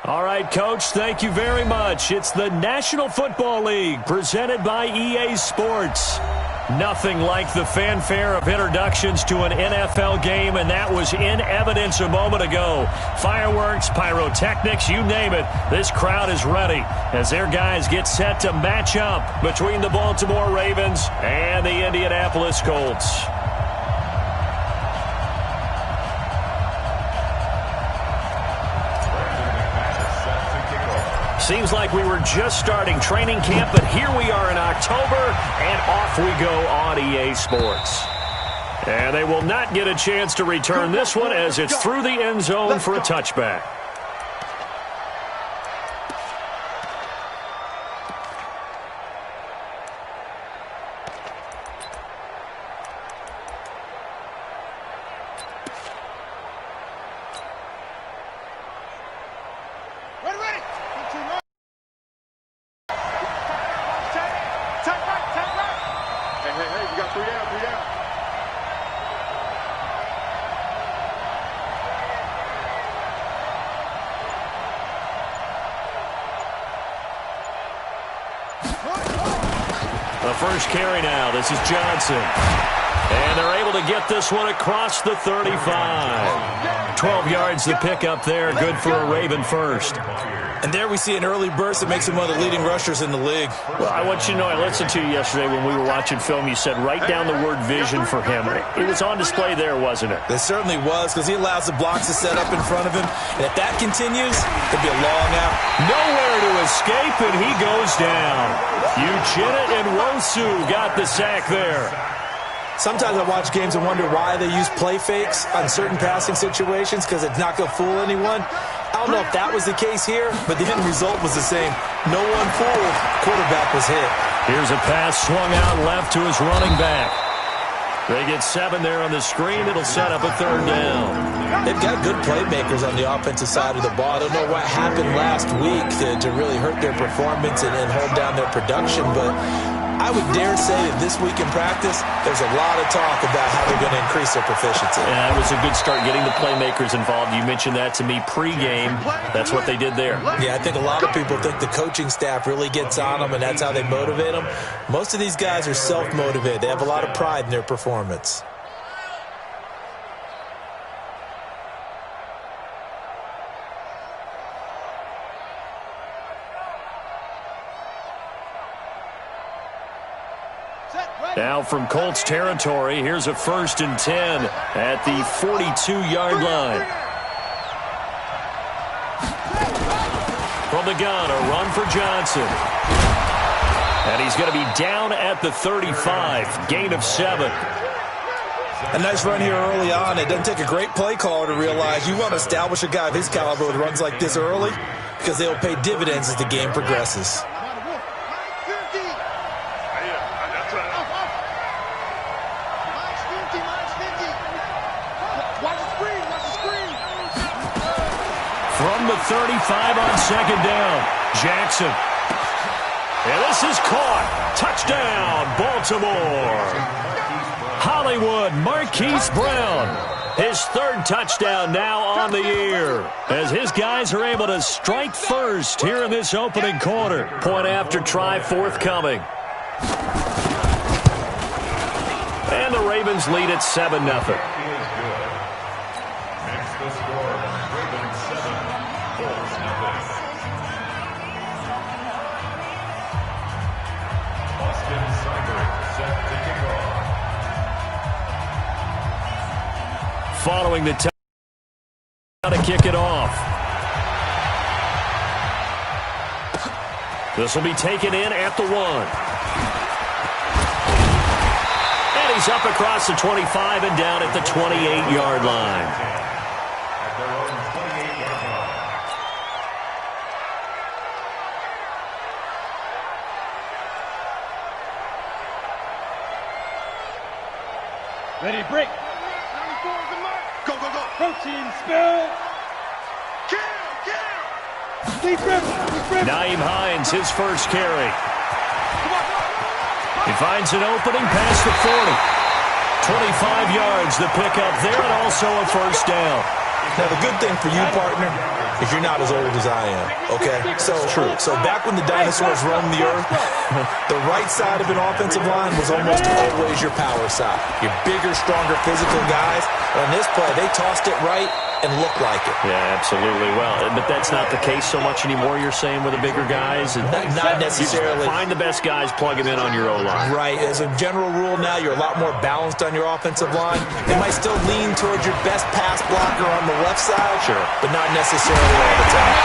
All right, Coach, thank you very much. It's the National Football League presented by EA Sports. Nothing like the fanfare of introductions to an NFL game, and that was in evidence a moment ago. Fireworks, pyrotechnics, you name it. This crowd is ready as their guys get set to match up between the Baltimore Ravens and the Indianapolis Colts. Seems like we were just starting training camp, but here we are in October, and off we go on EA Sports. And they will not get a chance to return this one as it's through the end zone for a touchback. The first carry now. This is Johnson. And they're able to get this one across the 35. 12 yards to pick up there. Good for a Raven first. And there we see an early burst that makes him one of the leading rushers in the league. Well, I want you to know, I listened to you yesterday when we were watching film. You said write down the word vision for him. It was on display there, wasn't it? It certainly was, because he allows the blocks to set up in front of him. And if that continues, it'll be a long out. Nowhere to escape, and he goes down. Uchenna and Wosu got the sack there. Sometimes I watch games and wonder why they use play fakes on certain passing situations, because it's not going to fool anyone. I don't know if that was the case here, but the end result was the same. No one fooled. Quarterback was hit. Here's a pass swung out left to his running back. They get 7 there on the screen. It'll set up a third down. They've got good playmakers on the offensive side of the ball. I don't know what happened last week to really hurt their performance and hold down their production, but I would dare say that this week in practice, there's a lot of talk about how they're going to increase their proficiency. Yeah, it was a good start getting the playmakers involved. You mentioned that to me pregame. That's what they did there. Yeah, I think a lot of people think the coaching staff really gets on them, and that's how they motivate them. Most of these guys are self-motivated. They have a lot of pride in their performance. Now from Colts territory, here's a 1st and 10 at the 42-yard line. From the gun, a run for Johnson. And he's going to be down at the 35, gain of 7. A nice run here early on. It doesn't take a great play caller to realize you want to establish a guy of his caliber with runs like this early, because they'll pay dividends as the game progresses. From the 35 on 2nd down, Jackson. And this is caught. Touchdown, Baltimore. Hollywood, Marquise Brown. His 3rd touchdown now on the year, as his guys are able to strike first here in this opening quarter. Point after try forthcoming. And the Ravens lead at 7-0. Following the touchdown to kick it off. This will be taken in at the 1. And he's up across the 25 and down at the 28-yard line. Ready, break. Go, go, go. Protein spill. Kill. Naeem Hines, his first carry. He finds an opening past the 40. 25 yards the pickup there, and also a 1st down. Now, the good thing for you, partner, is you're not as old as I am, okay? So back when the dinosaurs roamed the earth, the right side of an offensive line was almost always your power side. Your bigger, stronger, physical guys. On this play, they tossed it right and looked like it. Yeah, absolutely. Well, but that's not the case so much anymore, you're saying, with the bigger guys? Not necessarily. Find the best guys, plug them in on your O-line. Right. As a general rule now, you're a lot more balanced on your offensive line. They might still lean towards your best pass blocker on the left side, sure, but not necessarily all the time.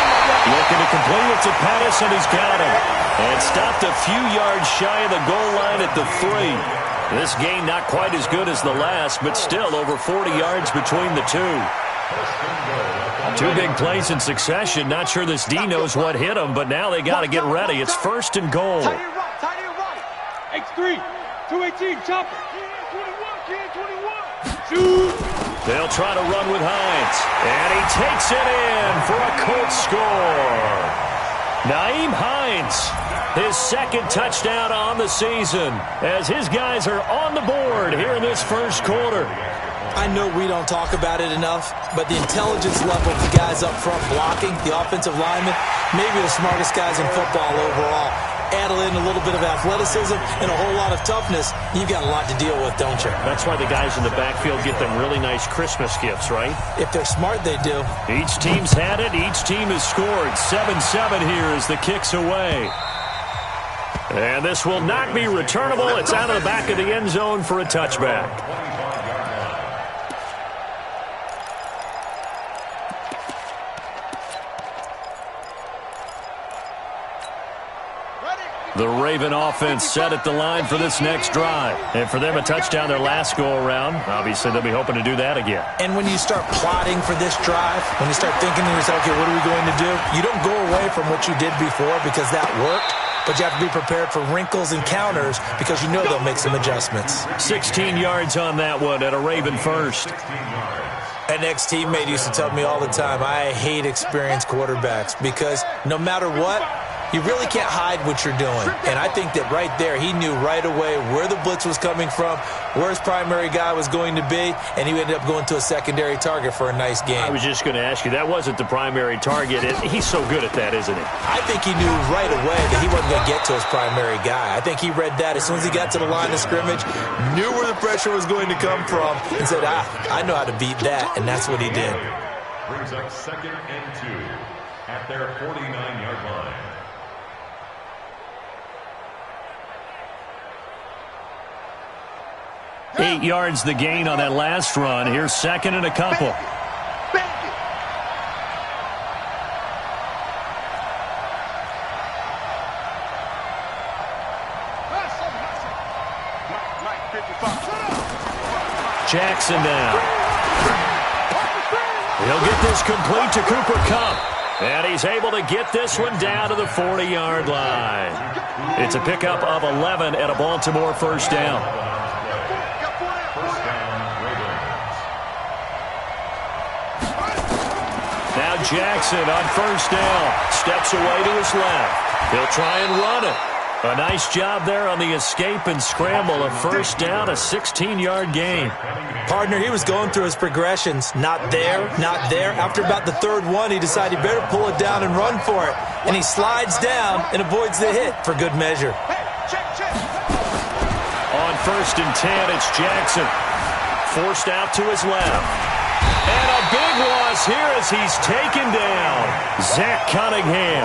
Looking to complete it to Pettis, and he's got him. And stopped a few yards shy of the goal line at the 3. This game not quite as good as the last, but still over 40 yards between the two. Two big plays in succession. Not sure this D knows what hit him, but now they got to get ready. It's 1st and goal. Tight end right. X3, 218, chopper. 21, shoot. They'll try to run with Hines. And he takes it in for a Colts score. Nyheim Hines, his 2nd touchdown on the season, as his guys are on the board here in this 1st quarter. I know we don't talk about it enough, but the intelligence level of the guys up front blocking, the offensive linemen, maybe the smartest guys in football overall. Add in a little bit of athleticism and a whole lot of toughness, you've got a lot to deal with, don't you? That's why the guys in the backfield get them really nice Christmas gifts, right? If they're smart, they do. Each team's had it. Each team has scored. 7-7 here as the kick's away. And this will not be returnable. It's out of the back of the end zone for a touchback. The Raven offense set at the line for this next drive. And for them, a touchdown their last go-around. Obviously, they'll be hoping to do that again. And when you start plotting for this drive, when you start thinking to yourself, okay, what are we going to do? You don't go away from what you did before because that worked. But you have to be prepared for wrinkles and counters because you know they'll make some adjustments. 16 yards on that one at a Raven first. An ex-teammate used to tell me all the time, I hate experienced quarterbacks because no matter what, you really can't hide what you're doing. And I think that right there, he knew right away where the blitz was coming from, where his primary guy was going to be, and he ended up going to a secondary target for a nice game. I was just going to ask you, that wasn't the primary target. He's so good at that, isn't he? I think he knew right away that he wasn't going to get to his primary guy. I think he read that as soon as he got to the line of scrimmage, knew where the pressure was going to come from, and said, I know how to beat that, and that's what he did. Brings up 2nd and 2 at their 49-yard line. 8 yards the gain on that last run. Here's 2nd and a couple. Jackson down. He'll get this complete to Cooper Kupp. And he's able to get this one down to the 40-yard line. It's a pickup of 11 at a Baltimore 1st down. Now Jackson on 1st down. Steps away to his left. He'll try and run it. A nice job there on the escape and scramble. A 1st down, a 16-yard gain. Partner, he was going through his progressions. Not there, not there. After about the 3rd one, he decided he better pull it down and run for it. And he slides down and avoids the hit for good measure. On 1st and 10, it's Jackson. Forced out to his left. And a big loss here as he's taken down. Zach Cunningham.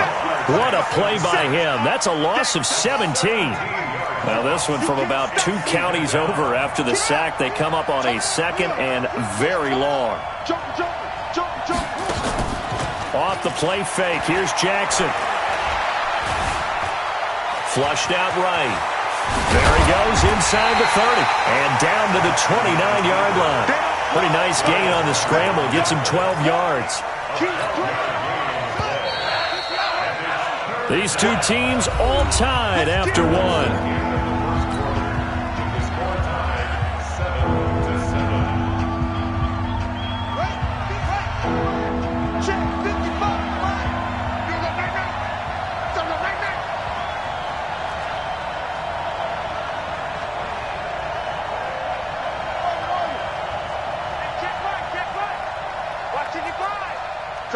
What a play by him. That's a loss of 17. Now this one from about 2 counties over after the sack. They come up on a 2nd and very long. Off the play fake. Here's Jackson. Flushed out right. There he goes inside the 30 and down to the 29-yard line. Pretty nice gain on the scramble. Gets him 12 yards. These two teams all tied after one.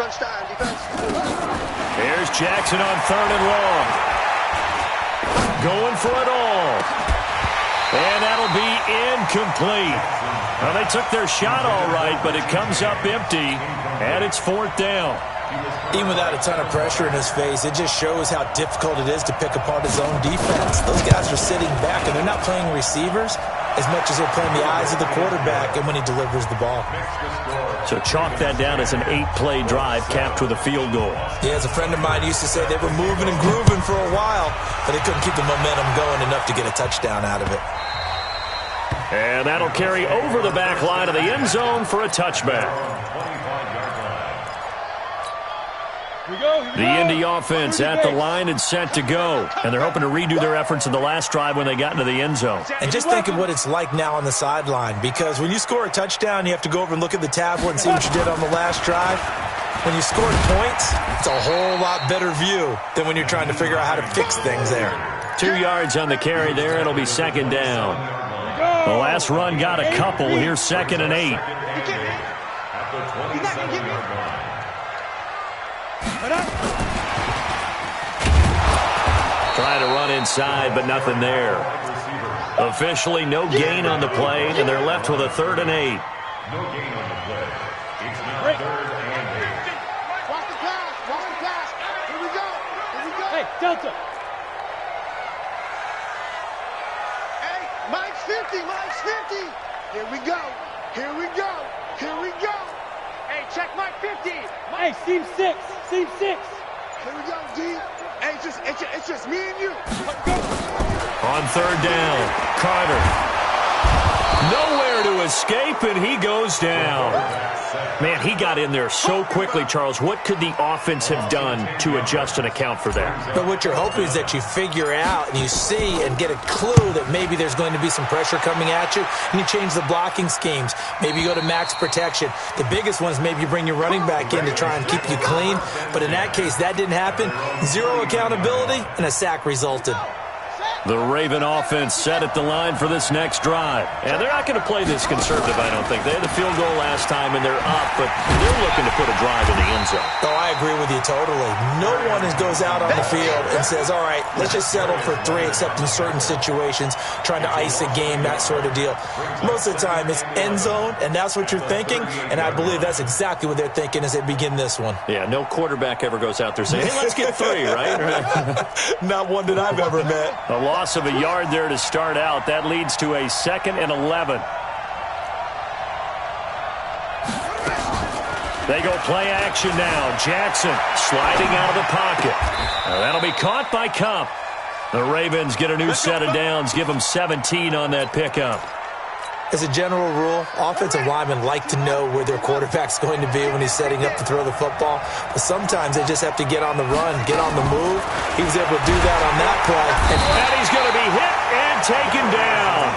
Touchdown, defense. Here's Jackson on 3rd and long. Going for it all. And that'll be incomplete. Well, they took their shot all right, but it comes up empty, and it's 4th down. Even without a ton of pressure in his face, it just shows how difficult it is to pick apart his own defense. Those guys are sitting back, and they're not playing receivers as much as they're playing the eyes of the quarterback and when he delivers the ball. So chalk that down as an 8-play drive capped with a field goal. Yeah, as a friend of mine used to say, they were moving and grooving for a while, but they couldn't keep the momentum going enough to get a touchdown out of it. And that'll carry over the back line of the end zone for a touchback. The Indy offense at the line and set to go. And they're hoping to redo their efforts in the last drive when they got into the end zone. And just think of what it's like now on the sideline, because when you score a touchdown, you have to go over and look at the tablet and see what you did on the last drive. When you scored points, it's a whole lot better view than when you're trying to figure out how to fix things there. 2 yards on the carry there. It'll be 2nd down. The last run got a couple. Here's 2nd and 8. Trying to run inside, but nothing there. Officially, no gain on the play, and they're left with a 3rd and 8. No gain on the play. It's now 3rd and 8. Watch the pass. Watch the pass. Here we go. Here we go. Hey, Delta. Hey, Mike's 50. Mike's 50. Here we go. Here we go. Here we go. Hey, check Mike 50. Hey, seam 6. Seam 6. Here we go, D. Hey, it's just me and you. On 3rd down, Carter. Nowhere to escape, and he goes down. Man, he got in there so quickly, Charles. What could the offense have done to adjust and account for that? But what you're hoping is that you figure out and you see and get a clue that maybe there's going to be some pressure coming at you, and you change the blocking schemes. Maybe you go to max protection. The biggest one is maybe you bring your running back in to try and keep you clean. But in that case, that didn't happen. 0 accountability, and a sack resulted. The Raven offense set at the line for this next drive. And they're not going to play this conservative, I don't think. They had the field goal last time, and they're up, but they're looking to put a drive in the end zone. Oh, I agree with you totally. No one goes out on the field and says, all right, let's just settle for 3, except in certain situations, trying to ice a game, that sort of deal. Most of the time, it's end zone, and that's what you're thinking, and I believe that's exactly what they're thinking as they begin this one. Yeah, no quarterback ever goes out there saying, hey, let's get 3, right? Not one that I've ever met. A loss of a yard there to start out. That leads to a 2nd and 11. They go play action now. Jackson sliding out of the pocket. That'll be caught by Cup. The Ravens get a new set of downs. Give them 17 on that pickup. As a general rule, offensive linemen like to know where their quarterback's going to be when he's setting up to throw the football. But sometimes they just have to get on the run, get on the move. He was able to do that on that play. And he's going to be hit and taken down.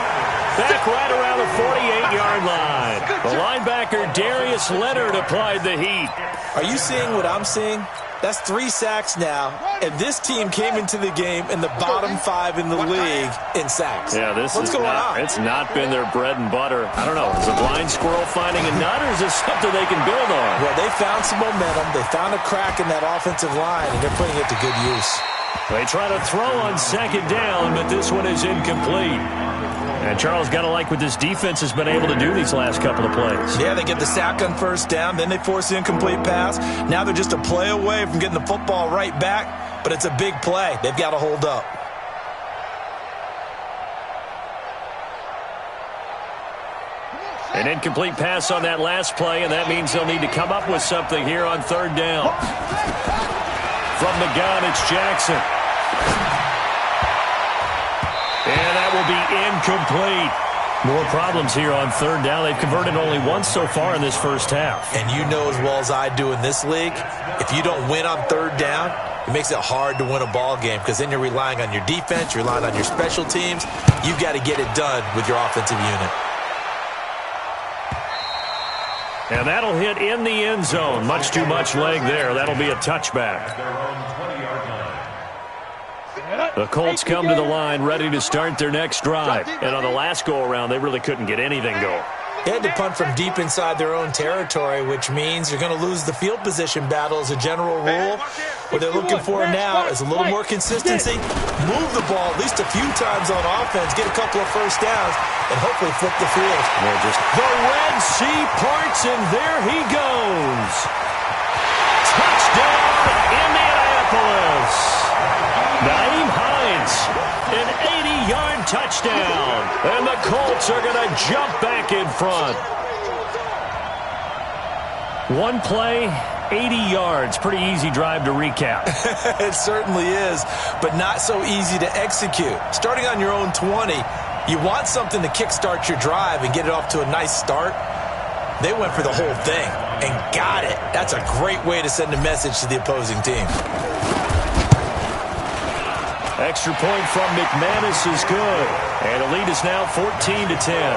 Back right around the 48-yard line. The linebacker, Darius Leonard, applied the heat. Are you seeing what I'm seeing? That's 3 sacks now, and this team came into the game in the bottom 5 in the league in sacks. Yeah, What's going on? It's not been their bread and butter. I don't know. Is a blind squirrel finding a nut, or is this something they can build on? Well, they found some momentum. They found a crack in that offensive line, and they're putting it to good use. They try to throw on 2nd down, but this one is incomplete. And Charles, got to like what this defense has been able to do these last couple of plays. Yeah, they get the sack on 1st down, then they force the incomplete pass. Now they're just a play away from getting the football right back, but it's a big play. They've got to hold up. An incomplete pass on that last play, and that means they'll need to come up with something here on 3rd down. From the gun, it's Jackson. And that will be incomplete. More problems here on 3rd down. They've converted only once so far in this first half. And you know as well as I do in this league, if you don't win on 3rd down, it makes it hard to win a ball game because then you're relying on your defense, you're relying on your special teams. You've got to get it done with your offensive unit. And that'll hit in the end zone. Much too much leg there. That'll be a touchback. The Colts come to the line ready to start their next drive. And on the last go-around, they really couldn't get anything going. They had to punt from deep inside their own territory, which means you're going to lose the field position battle as a general rule. What they're looking for now is a little more consistency, move the ball at least a few times on offense, get a couple of first downs, and hopefully flip the field. The Red Sea parts, and there he goes. Touchdown, Indianapolis. Nyheim Hines, an 80-yard touchdown. And the Colts are going to jump back in front. One play, 80 yards. Pretty easy drive to recap. It certainly is, but not so easy to execute. Starting on your own 20, you want something to kickstart your drive and get it off to a nice start. They went for the whole thing and got it. That's a great way to send a message to the opposing team. Extra point from McManus is good. And the lead is now 14-10.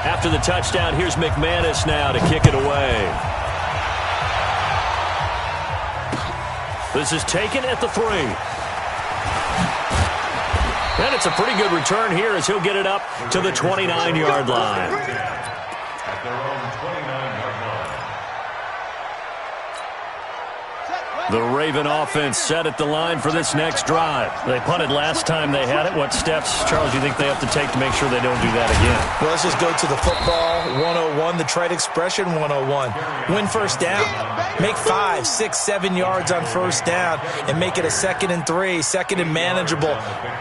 After the touchdown, here's McManus now to kick it away. This is taken at the 3. And it's a pretty good return here as he'll get it up to the 29-yard line. At their own 29-yard line. The Raven offense set at the line for this next drive. They punted last time they had it. What steps, Charles, do you think they have to take to make sure they don't do that again? Well, let's just go to the football 101, the trite expression 101. Win first down. Make 5, 6, 7 yards on first down and make it a 2nd and 3, 2nd and manageable.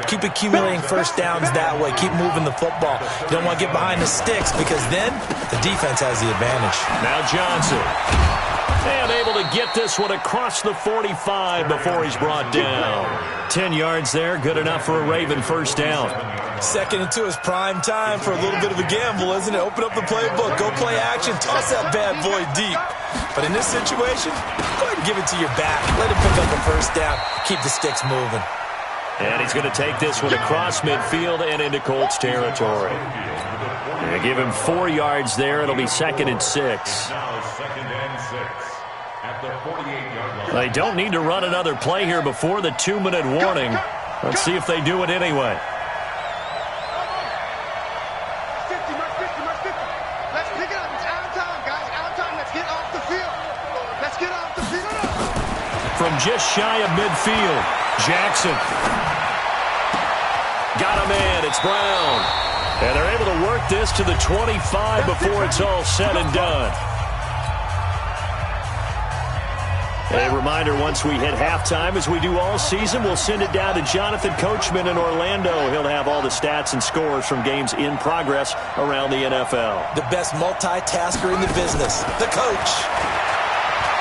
Keep accumulating first downs that way. Keep moving the football. You don't want to get behind the sticks because then the defense has the advantage. Now Johnson. And able to get this one across the 45 before he's brought down. 10 yards there, good enough for a Raven first down. 2nd and 2 is prime time for a little bit of a gamble, isn't it? Open up the playbook, go play action, toss that bad boy deep. But in this situation, go ahead and give it to your back. Let him pick up a first down. Keep the sticks moving. And he's going to take this one across midfield and into Colts territory. They give him 4 yards there. It'll be 2nd and 6. Now 2nd and 6. At the 48-yard line. They don't need to run another play here before the 2-minute warning. Let's see if they do it anyway. 50, mark 50, mark 50. Let's pick it up. It's out of time, guys. Out of time. Let's get off the field. Let's get off the field. From just shy of midfield, Jackson. Got him in. It's Brown. And they're able to work this to the 25 before it's all said and done. A reminder, once we hit halftime, as we do all season, we'll send it down to Jonathan Coachman in Orlando. He'll have all the stats and scores from games in progress around the NFL. The best multitasker in the business, the coach.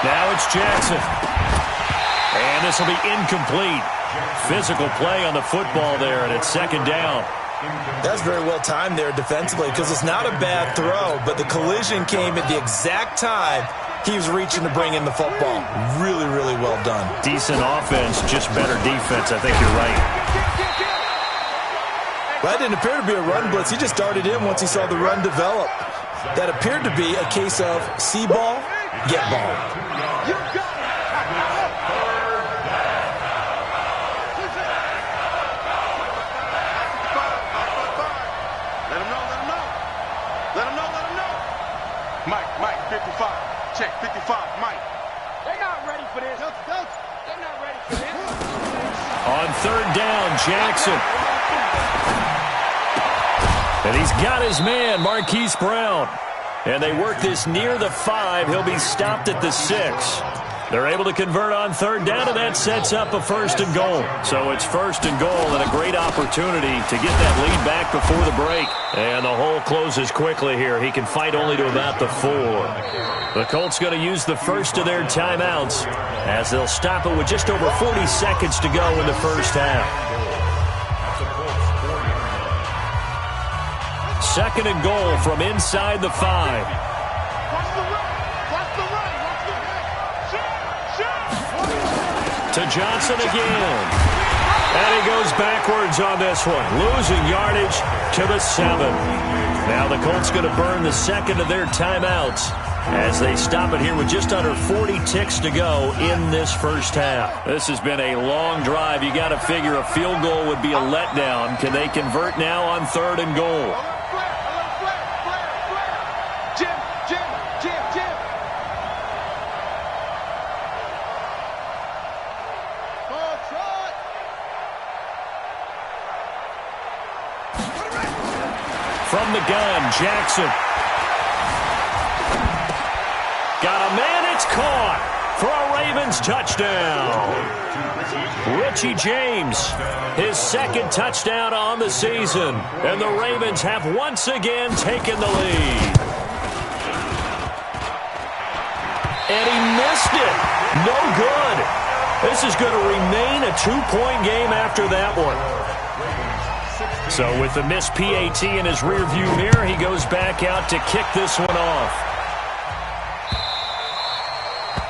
Now it's Jackson. And this will be incomplete. Physical play on the football there, and it's 2nd down. That's very well timed there defensively because it's not a bad throw, but the collision came at the exact time he was reaching to bring in the football. Really, really well done. Decent offense, just better defense. I think you're right. Well, that didn't appear to be a run blitz. He just darted in once he saw the run develop. That appeared to be a case of see ball, get ball. Mike, 55. Check, 55, Mike. They're not ready for this. They're not ready for this. On 3rd down, Jackson. And he's got his man, Marquise Brown. And they work this near the 5. He'll be stopped at the 6. They're able to convert on 3rd down, and that sets up a 1st and goal. So it's 1st and goal and a great opportunity to get that lead back before the break. And the hole closes quickly here. He can fight only to about the 4. The Colts going to use the first of their timeouts as they'll stop it with just over 40 seconds to go in the first half. 2nd and goal from inside the 5. To Johnson again. And he goes backwards on this one. Losing yardage to the 7. Now the Colts going to burn the 2nd of their timeouts as they stop it here with just under 40 ticks to go in this first half. This has been a long drive. You got to figure a field goal would be a letdown. Can they convert now on 3rd and goal? From the gun, Jackson. Got a man, it's caught for a Ravens touchdown. Richie James, his 2nd touchdown on the season. And the Ravens have once again taken the lead. And he missed it. No good. This is going to remain a 2-point game after that one. So with the missed PAT in his rearview mirror, he goes back out to kick this one off.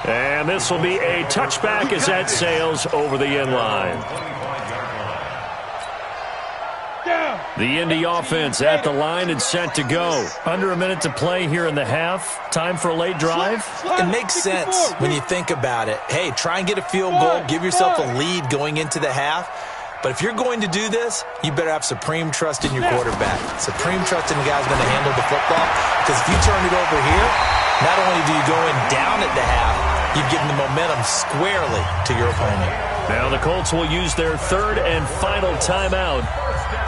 And this will be a touchback as that sails over the end line. The Indy offense at the line and set to go. Under a minute to play here in the half. Time for a late drive. It makes sense when you think about it. Hey, try and get a field goal. Give yourself a lead going into the half. But if you're going to do this, you better have supreme trust in your quarterback. Supreme trust in the guy who's going to handle the football. Because if you turn it over here, not only do you go in down at the half, you've given the momentum squarely to your opponent. Now the Colts will use their 3rd and final timeout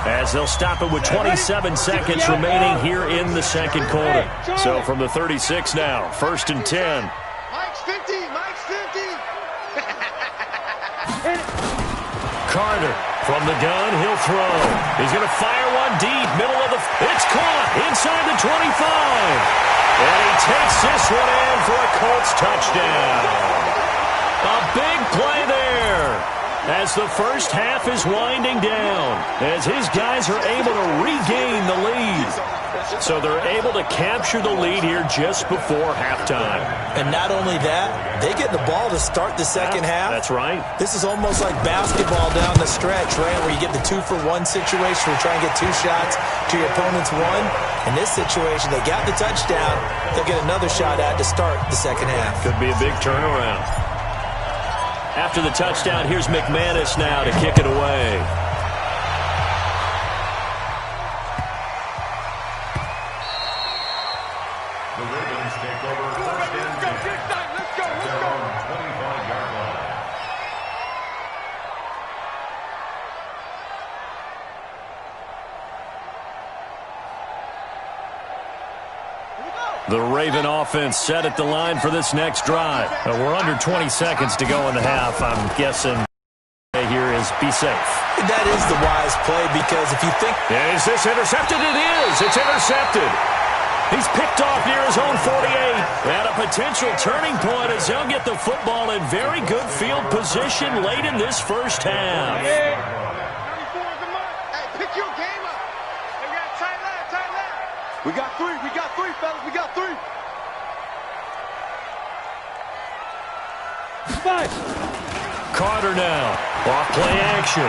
as they'll stop it with 27 seconds remaining here in the 2nd quarter. So from the 36 now, 1st and 10. Mike's 50, Mike's 50. Carter from the gun, he'll throw. He's going to fire one deep, middle of the... It's caught inside the 25. And he takes this one in for a Colts touchdown. A big play there as the first half is winding down, as his guys are able to regain the lead. So they're able to capture the lead here just before halftime. And not only that, they get the ball to start the second half. That's right. This is almost like basketball down the stretch, right, where you get the 2-for-1 situation where you try and get 2 shots to your opponent's 1. In this situation, they got the touchdown. They'll get another shot at to start the second half. Could be a big turnaround. After the touchdown, here's McManus now to kick it away. The Ravens take over 1st and 10. Let's go. They're on 25-yard line. The Raven offense set at the line for this next drive. We're under 20 seconds to go in the half. I'm guessing here is be safe. That is the wise play, because if you think... Is this intercepted? It is. It's intercepted. He's picked off near his own 48. And a potential turning point as they'll get the football in very good field position late in this first half. 94 is the mark. Hey, pick your game up. Hey, we got tight left. We got 3, fellas. We got 3. 5. Carter now. Off play action.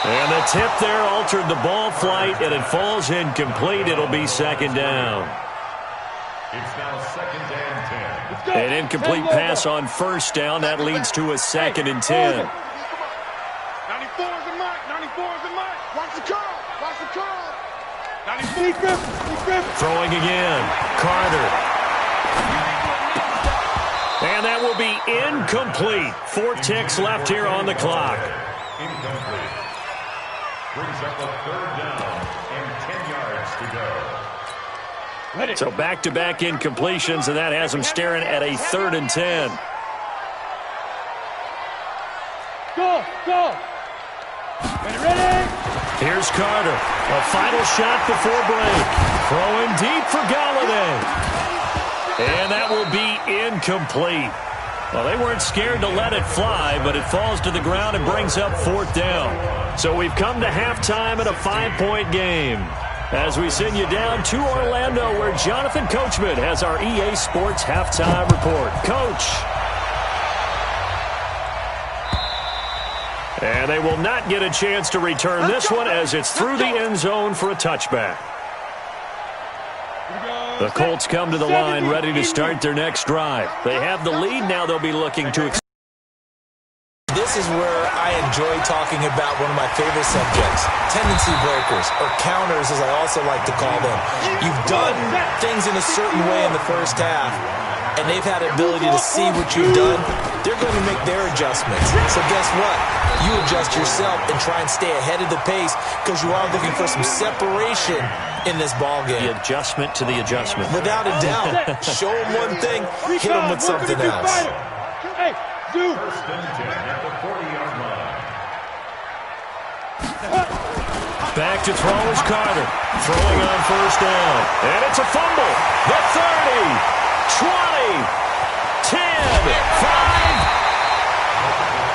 And the tip there altered the ball flight, and it falls incomplete. It'll be 2nd down. It's now 2nd and 10. An incomplete pass on 1st down. That leads to a 2nd and 10. 94 is the mark. 94 is the mark. Watch the curl. Watch the curl. 94. Throwing again. Carter. And that will be incomplete. 4 ticks left here on the clock. Incomplete. Brings up a 3rd down and 10 yards to go. So back-to-back incompletions, and that has them staring at a 3rd and 10. Go. Ready. Here's Carter. A final shot before break. Throwing deep for Galladay. And that will be incomplete. Well, they weren't scared to let it fly, but it falls to the ground and brings up 4th down. So we've come to halftime in a 5-point game. As we send you down to Orlando, where Jonathan Coachman has our EA Sports halftime report. Coach. And they will not get a chance to return this one as it's through the end zone for a touchback. Here we go. The Colts come to the line ready to start their next drive. They have the lead now. They'll be looking to This is where I enjoy talking about one of my favorite subjects, tendency breakers, or counters as I also like to call them. You've done things in a certain way in the first half, and they've had the ability to see what you've done. They're going to make their adjustments. So guess what? You adjust yourself and try and stay ahead of the pace because you are looking for some separation in this ball game. the adjustment to the adjustment. Without a doubt. Show them one thing, hit them with something else. Hey, do. First and 10 at the 40-yard line. Back to throw is Carter. Throwing on first down. And it's a fumble. The 30, 20, 10, 5.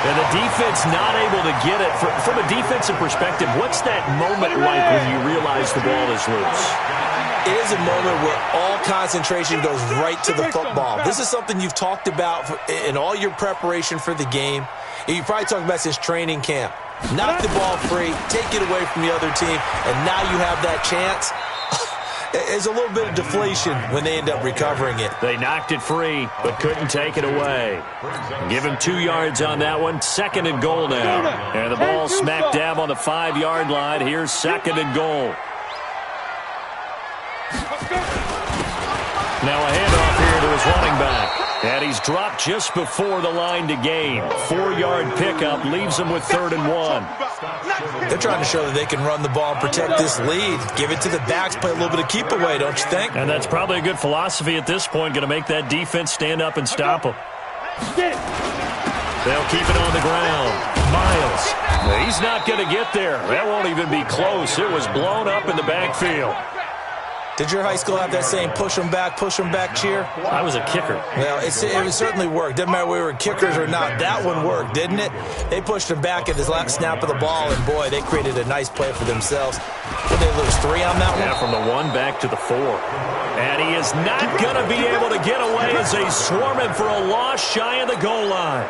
And the defense not able to get it. From a defensive perspective, what's that moment like when you realize the ball is loose? It is a moment where all concentration goes right to the football. This is something you've talked about in all your preparation for the game. You probably talked about since training camp. Knock the ball free, take it away from the other team, and now you have that chance. There's a little bit of deflation when they end up recovering it. They knocked it free, but couldn't take it away. Give him 2 yards on that one. Second and goal now. And the ball smack dab on the 5-yard line. Here's second and goal. Now a handoff here to his running back. And he's dropped just before the line to gain. 4-yard pickup leaves him with 3rd and 1. They're trying to show that they can run the ball and protect this lead. Give it to the backs, play a little bit of keep away, don't you think? And that's probably a good philosophy at this point. Going to make that defense stand up and stop them. They'll keep it on the ground. Miles. He's not going to get there. That won't even be close. It was blown up in the backfield. Did your high school have that saying, push them back cheer? I was a kicker. Well, it certainly worked. Didn't matter whether we were kickers or not. That one worked, didn't it? They pushed him back at his last snap of the ball, and boy, they created a nice play for themselves. Did they lose 3 on that one? Yeah, from the 1 back to the 4. And he is not going to be able to get away as they swarm him for a loss shy of the goal line.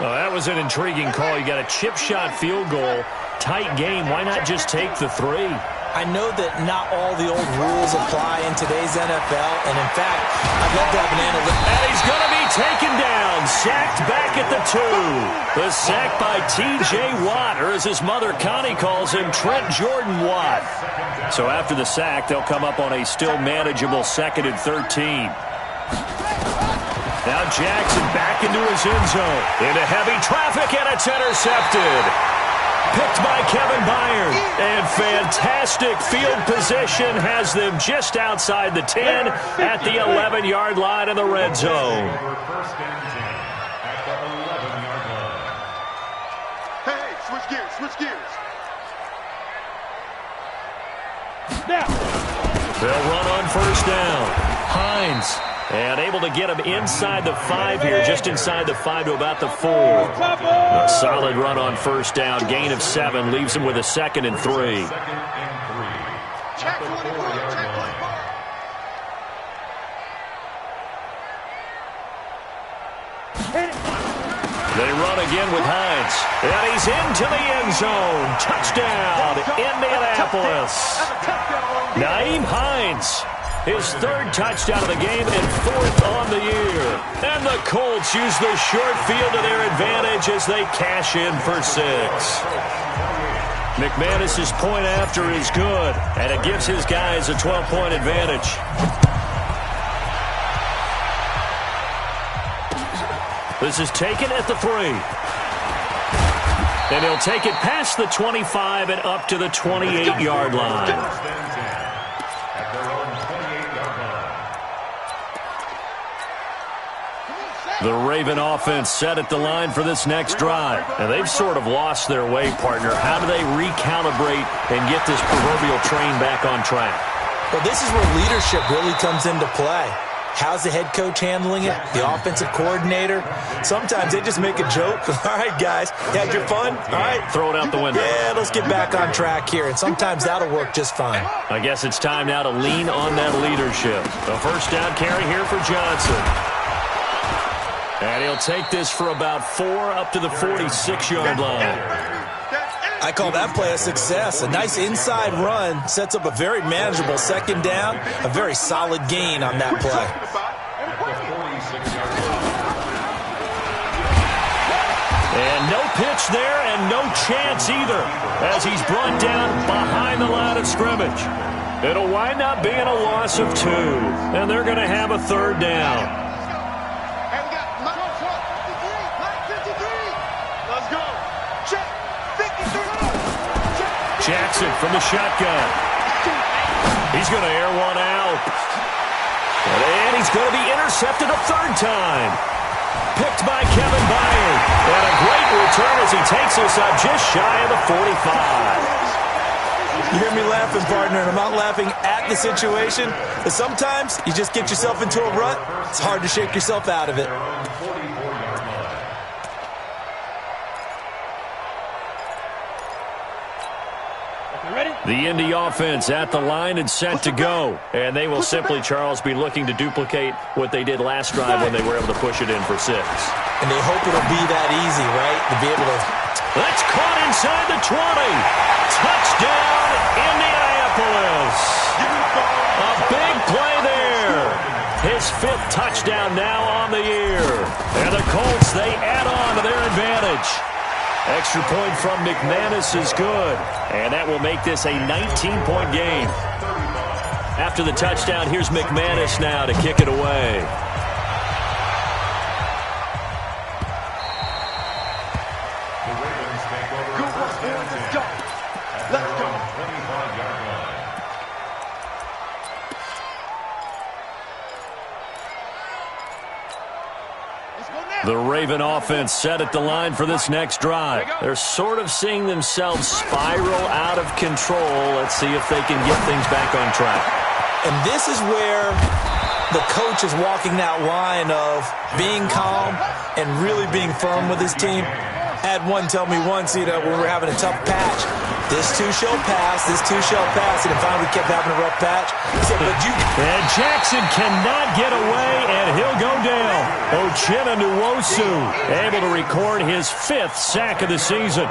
Well, that was an intriguing call. You got a chip shot field goal. Tight game. Why not just take the 3? I know that not all the old rules apply in today's NFL, and in fact, I'd love to have an analyst. And he's going to be taken down, sacked back at the 2. The sack by T.J. Watt, or as his mother Connie calls him, Trent Jordan Watt. So after the sack, they'll come up on a still manageable 2nd and 13. Now Jackson back into his end zone. Into heavy traffic, and it's intercepted. Picked by Kevin Byard. And fantastic field position has them just outside the 10 at the 11-yard line in the red zone. First and 10 at the 11-yard line. Hey, switch gears. Now. They'll run on first down. Hines. And able to get him inside the 5 here, just inside the 5 to about the 4. A solid run on first down, gain of 7, leaves him with a 2nd and 3. Check 24, check 24. They run again with Hines. And he's into the end zone. Touchdown, Indianapolis. Nyheim Hines. His 3rd touchdown of the game and 4th on the year. And the Colts use the short field to their advantage as they cash in for 6. McManus's point after is good, and it gives his guys a 12-point advantage. This is taken at the 3. And he'll take it past the 25 and up to the 28-yard line. The Raven offense set at the line for this next drive. And they've sort of lost their way, partner. How do they recalibrate and get this proverbial train back on track? Well, this is where leadership really comes into play. How's the head coach handling it? The offensive coordinator? Sometimes they just make a joke. All right, guys, you had your fun? All right. Throw it out the window. Yeah, let's get back on track here. And sometimes that'll work just fine. I guess it's time now to lean on that leadership. A first down carry here for Johnson. And he'll take this for about 4 up to the 46-yard line. That's it. I call that play a success. A nice inside run sets up a very manageable second down, a very solid gain on that play. And no pitch there and no chance either as he's brought down behind the line of scrimmage. It'll wind up being a loss of 2, and they're going to have a third down. And we got Mike 53. Let's go. Check. 53. Jackson from the shotgun. He's going to air one out. And he's going to be intercepted a third time. Picked by Kevin Byard. And a great return as he takes us up just shy of the 45. You hear me laughing, partner, and I'm not laughing at the situation. But sometimes you just get yourself into a rut. It's hard to shake yourself out of it. The Indy offense at the line and set to go. And they will simply, Charles, be looking to duplicate what they did last drive when they were able to push it in for 6. And they hope it'll be that easy, right? To be able to... That's caught inside the 20. Touchdown, Indianapolis. A big play there. His 5th touchdown now on the year. And the Colts, they add on to their advantage. Extra point from McManus is good. And that will make this a 19-point game. After the touchdown, here's McManus now to kick it away. The Raven offense set at the line for this next drive. They're sort of seeing themselves spiral out of control. Let's see if they can get things back on track. And this is where the coach is walking that line of being calm and really being firm with his team. I had one tell me once, when we were having a tough patch, this too shall pass, this too shall pass, and finally we kept having a rough patch. He said, but you... And Jackson cannot get away, and he'll go down. Uchenna Nwosu able to record his 5th sack of the season.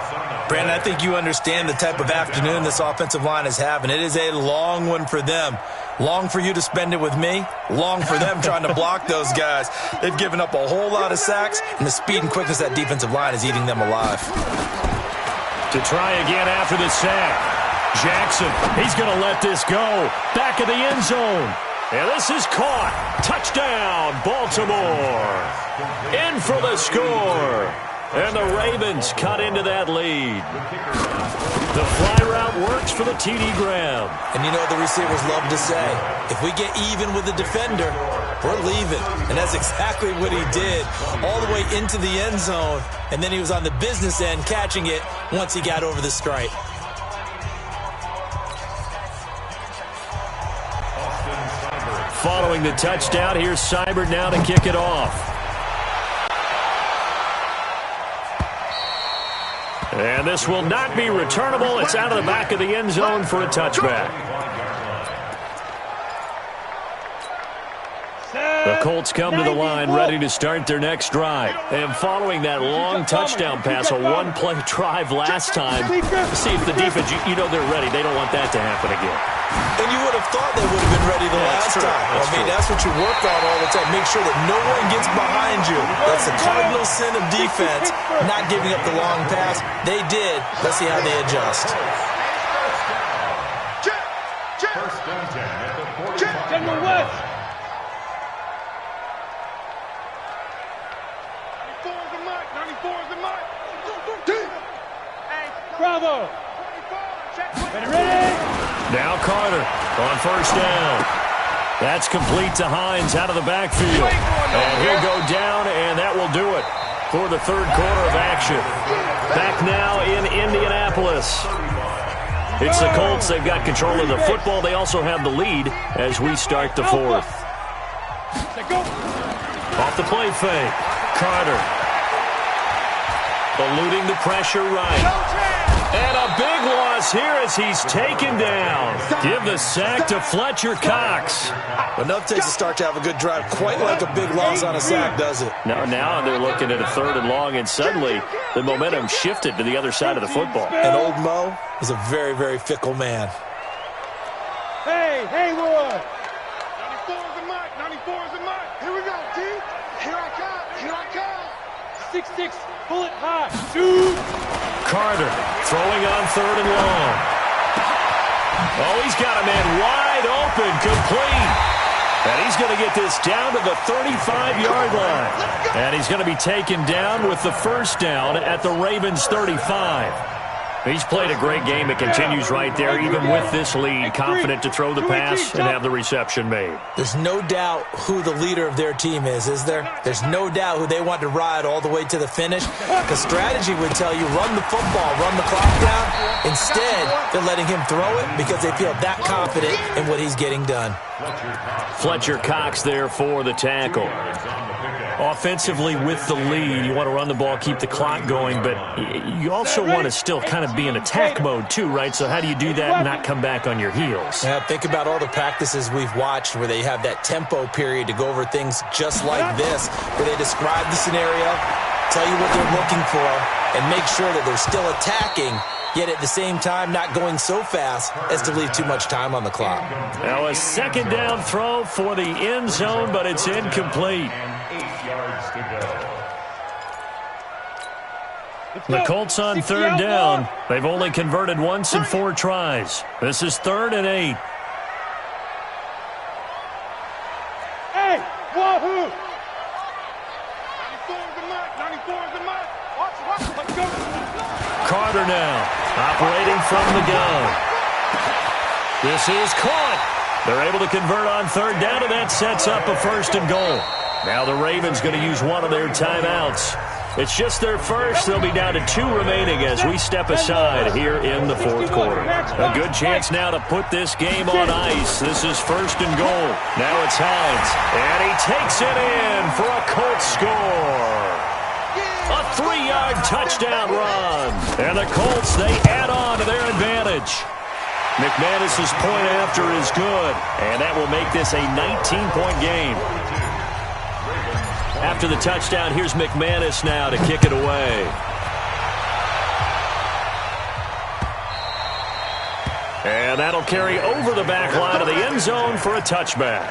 Brandon, I think you understand the type of afternoon this offensive line is having. It is a long one for them. Long for you to spend it with me. Long for them trying to block those guys. They've given up a whole lot of sacks, and the speed and quickness of that defensive line is eating them alive. To try again after the sack. Jackson, he's going to let this go. Back of the end zone. And this is caught. Touchdown, Baltimore. In for the score. And the Ravens cut into that lead. The fly route works for the TD Graham. And you know what the receivers love to say? If we get even with the defender, we're leaving. And that's exactly what he did all the way into the end zone. And then he was on the business end catching it once he got over the stripe. Following the touchdown, here's Seibert now to kick it off. And this will not be returnable. It's out of the back of the end zone for a touchback. The Colts come to the line ready to start their next drive. And following that long touchdown pass, a one-play drive last time, see if the defense, you know they're ready. They don't want that to happen again. And you would have thought they would have been ready the last time. That's what you work on all the time. Make sure that no one gets behind you. That's the cardinal sin of defense, not giving up the long pass. They did. Let's see how they adjust. First down 10 at the 45. West. Bravo. Ready? Now Carter on first down. That's complete to Hines out of the backfield. And he'll go down, and that will do it for the third quarter of action. Back now in Indianapolis. It's the Colts. They've got control of the football. They also have the lead as we start the fourth. Off the play fake. Carter. Eluding the pressure right. And a big loss here as he's taken down. Give the sack to Fletcher Cox. Enough takes a start to have a good drive. Quite like a big loss on a sack, does it? Now they're looking at a 3rd and long, and suddenly the momentum shifted to the other side of the football. And old Mo is a very, very fickle man. Hey, Haywood! 94 is a mark. 94 is a mark. Here we go, T. Here I come. Here I come. 6-6, pull it high. Shoot! Carter throwing on 3rd and long. Oh, he's got a man wide open, complete. And he's going to get this down to the 35-yard line. And he's going to be taken down with the first down at the Ravens' 35. He's played a great game. It continues right there, even with this lead, confident to throw the pass and have the reception made. There's no doubt who the leader of their team is there? There's no doubt who they want to ride all the way to the finish. The strategy would tell you, run the football, run the clock down. Instead, they're letting him throw it because they feel that confident in what he's getting done. Fletcher Cox there for the tackle. Offensively with the lead, you want to run the ball, keep the clock going, but you also want to still kind of be in attack mode too, right? So how do you do that and not come back on your heels? Yeah, think about all the practices we've watched where they have that tempo period to go over things just like this, where they describe the scenario, tell you what they're looking for, and make sure that they're still attacking, yet at the same time not going so fast as to leave too much time on the clock. Now a 2nd down throw for the end zone, but it's incomplete. The Colts on 3rd down. They've only converted once in 4 tries. This is 3rd and 8. Hey, wahoo! 94 is the mark. 94 is the mark. Watch. Let's go. Carter now operating from the gun. This is caught. They're able to convert on 3rd down, and that sets up a 1st and goal. Now the Ravens going to use one of their timeouts. It's just their first. They'll be down to 2 remaining as we step aside here in the 4th quarter. A good chance now to put this game on ice. This is 1st and goal. Now it's Hines, and he takes it in for a Colts score. A 3-yard touchdown run. And the Colts, they add on to their advantage. McManus's point after is good, and that will make this a 19-point game. After the touchdown, here's McManus now to kick it away. And that'll carry over the back line of the end zone for a touchback.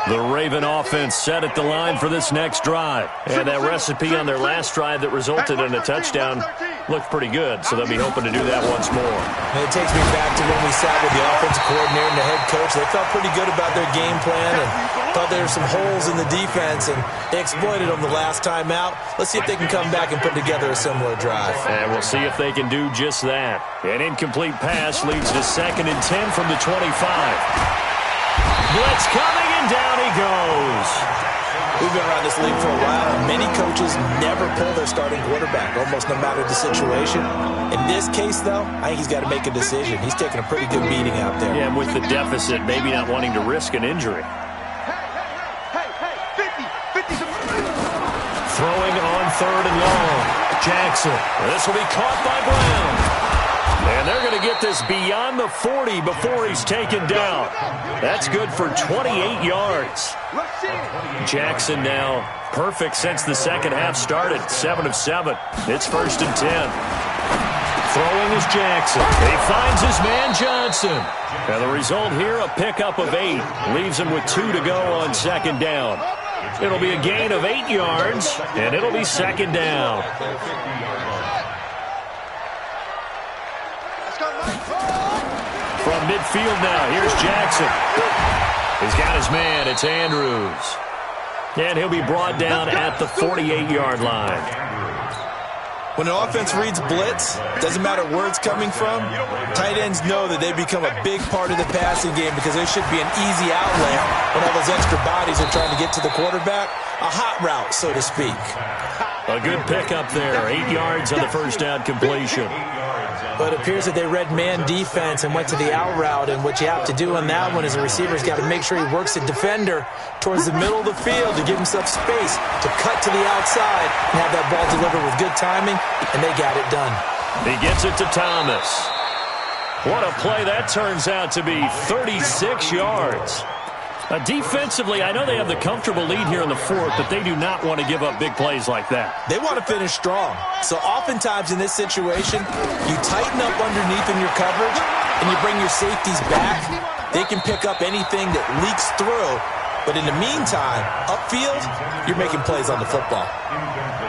The Raven offense set at the line for this next drive. And that recipe on their last drive that resulted in a touchdown looked pretty good, so they'll be hoping to do that once more. And it takes me back to when we sat with the offensive coordinator and the head coach. They felt pretty good about their game plan and thought there were some holes in the defense, and they exploited them the last time out. Let's see if they can come back and put together a similar drive. And we'll see if they can do just that. An incomplete pass leads to 2nd and 10 from the 25. Blitz coming, and down he goes. We've been around this league for a while, and many coaches never pull their starting quarterback, almost no matter the situation. In this case, though, I think he's got to make a decision. He's taking a pretty good beating out there. Yeah, with the deficit, maybe not wanting to risk an injury. Hey, 50's a mark. Throwing on 3rd and long. Jackson. This will be caught by Brown. And they're going to get this beyond the 40 before he's taken down. That's good for 28 yards. Jackson now perfect since the second half started. 7 of 7. It's 1st and 10. Throwing is Jackson. He finds his man Johnson. And the result here, a pickup of 8. Leaves him with 2 to go on 2nd down. It'll be a gain of 8 yards, and it'll be 2nd down. From midfield now, here's Jackson. He's got his man, it's Andrews. And he'll be brought down at the 48-yard line. When an offense reads blitz, doesn't matter where it's coming from, tight ends know that they become a big part of the passing game because there should be an easy outlet when all those extra bodies are trying to get to the quarterback. A hot route, so to speak. A good pickup there, 8 yards on the first down completion. But it appears that they read man defense and went to the out route, and what you have to do on that one is a receiver's got to make sure he works the defender towards the middle of the field to give himself space to cut to the outside and have that ball delivered with good timing, and they got it done. He gets it to Thomas. What a play that turns out to be, 36 yards. Defensively, I know they have the comfortable lead here in the fourth, but they do not want to give up big plays like that. They want to finish strong. So oftentimes in this situation, you tighten up underneath in your coverage, and you bring your safeties back. They can pick up anything that leaks through. But in the meantime, upfield, you're making plays on the football.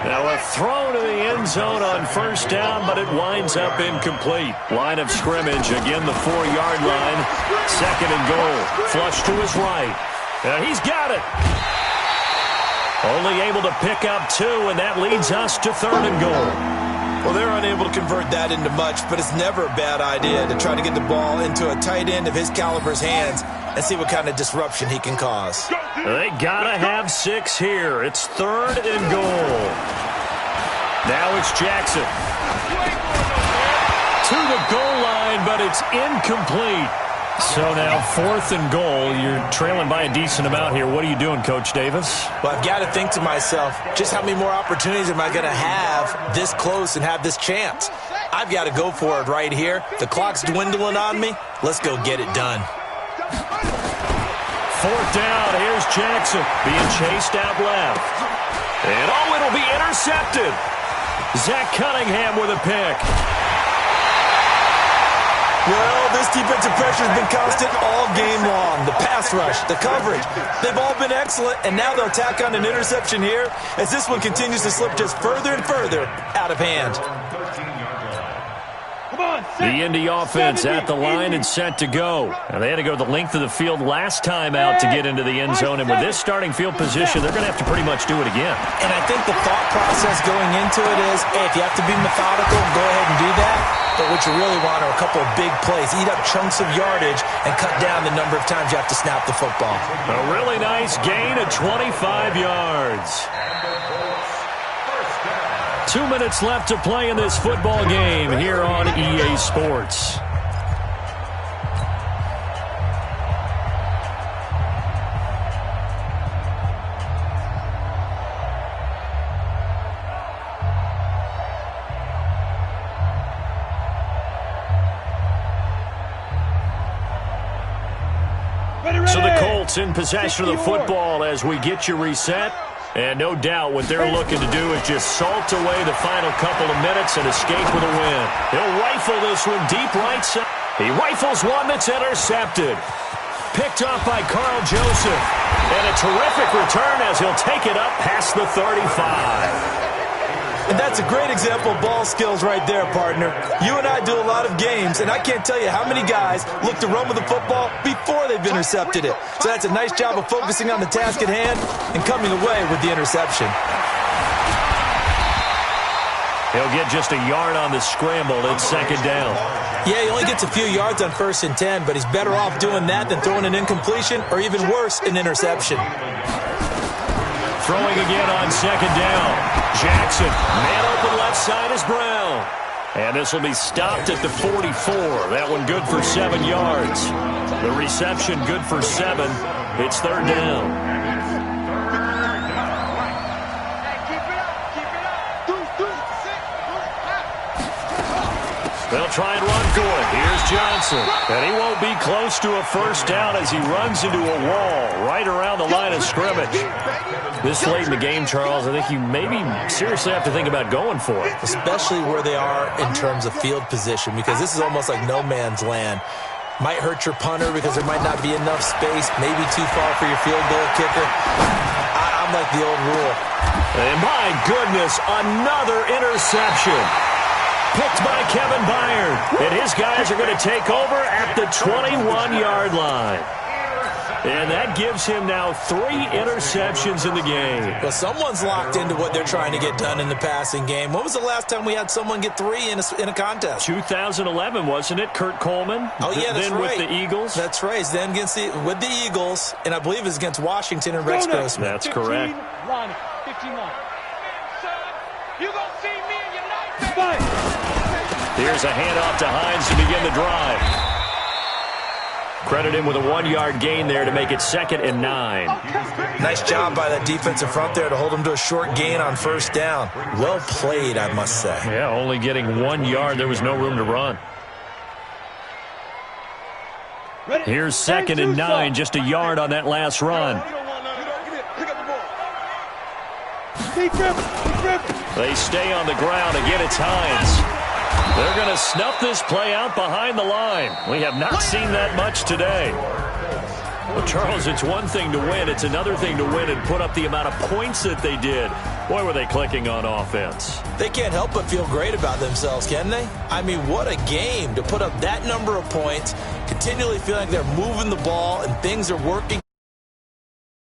Now a throw to the end zone on first down, but it winds up incomplete. Line of scrimmage, again the 4-yard line. Second and goal. Flush to his right. He's got it. Only able to pick up 2, and that leads us to third and goal. Well, they're unable to convert that into much, but it's never a bad idea to try to get the ball into a tight end of his caliber's hands and see what kind of disruption he can cause. They gotta have 6 here. It's third and goal. Now it's Jackson. To the goal line, but it's incomplete. So now fourth and goal. You're trailing by a decent amount here. What are you doing, Coach Davis? Well, I've got to think to myself, just how many more opportunities am I going to have this close and have this chance? I've got to go for it right here. The clock's dwindling on me. Let's go get it done. Fourth down. Here's Jackson being chased out left. And it'll be intercepted. Zach Cunningham with a pick. Well, this defensive pressure has been constant all game long. The pass rush, the coverage, they've all been excellent, and now they'll tack on an interception here as this one continues to slip just further and further out of hand. The Indy offense at the line and set to go. Now, they had to go the length of the field last time out to get into the end zone, and with this starting field position, they're going to have to pretty much do it again. And I think the thought process going into it is, hey, if you have to be methodical, go ahead and do that. But what you really want are a couple of big plays. Eat up chunks of yardage and cut down the number of times you have to snap the football. A really nice gain of 25 yards. 2 minutes left to play in this football game here on EA Sports. So the Colts in possession of the football as we get you reset. And no doubt what they're looking to do is just salt away the final couple of minutes and escape with a win. He'll rifle this one deep right side. He rifles one that's intercepted. Picked off by Carl Joseph. And a terrific return as he'll take it up past the 35. And that's a great example of ball skills right there, partner. You and I do a lot of games, and I can't tell you how many guys look to run with the football before they've intercepted it. So that's a nice job of focusing on the task at hand and coming away with the interception. He'll get just a yard on the scramble. It's second down. Yeah, he only gets a few yards on 1st and 10, but he's better off doing that than throwing an incompletion or even worse, an interception. Throwing again on second down. Jackson, man open left side is Brown. And this will be stopped at the 44. That one good for 7 yards. The reception good for 7. It's third down. They'll try and run for it. Here's Johnson. And he won't be close to a first down as he runs into a wall right around the line of scrimmage. This late in the game, Charles, I think you maybe seriously have to think about going for it. Especially where they are in terms of field position, because this is almost like no man's land. Might hurt your punter because there might not be enough space, maybe too far for your field goal kicker. I'm like the old rule. And my goodness, another interception. Picked by Kevin Byard. And his guys are going to take over at the 21-yard line. And that gives him now 3 interceptions in the game. Well, someone's locked into what they're trying to get done in the passing game. When was the last time we had someone get 3 in a contest? 2011, wasn't it? Kurt Coleman? Oh, yeah, that's then right. With the Eagles? That's right. Then with the Eagles, and I believe it was against Washington and Rex Grossman. That's correct. 15 line. You gonna see me in your night. Here's a handoff to Hines to begin the drive. Credit him with a 1-yard gain there to make it 2nd and 9. Nice job by that defensive front there to hold him to a short gain on first down. Well played, I must say. Yeah, only getting 1 yard. There was no room to run. Here's 2nd and 9, just a yard on that last run. They stay on the ground. Again, it's Hines. They're going to snuff this play out behind the line. We have not seen that much today. Well, Charles, it's one thing to win. It's another thing to win and put up the amount of points that they did. Boy, were they clicking on offense. They can't help but feel great about themselves, can they? I mean, what a game to put up that number of points, continually feeling like they're moving the ball and things are working.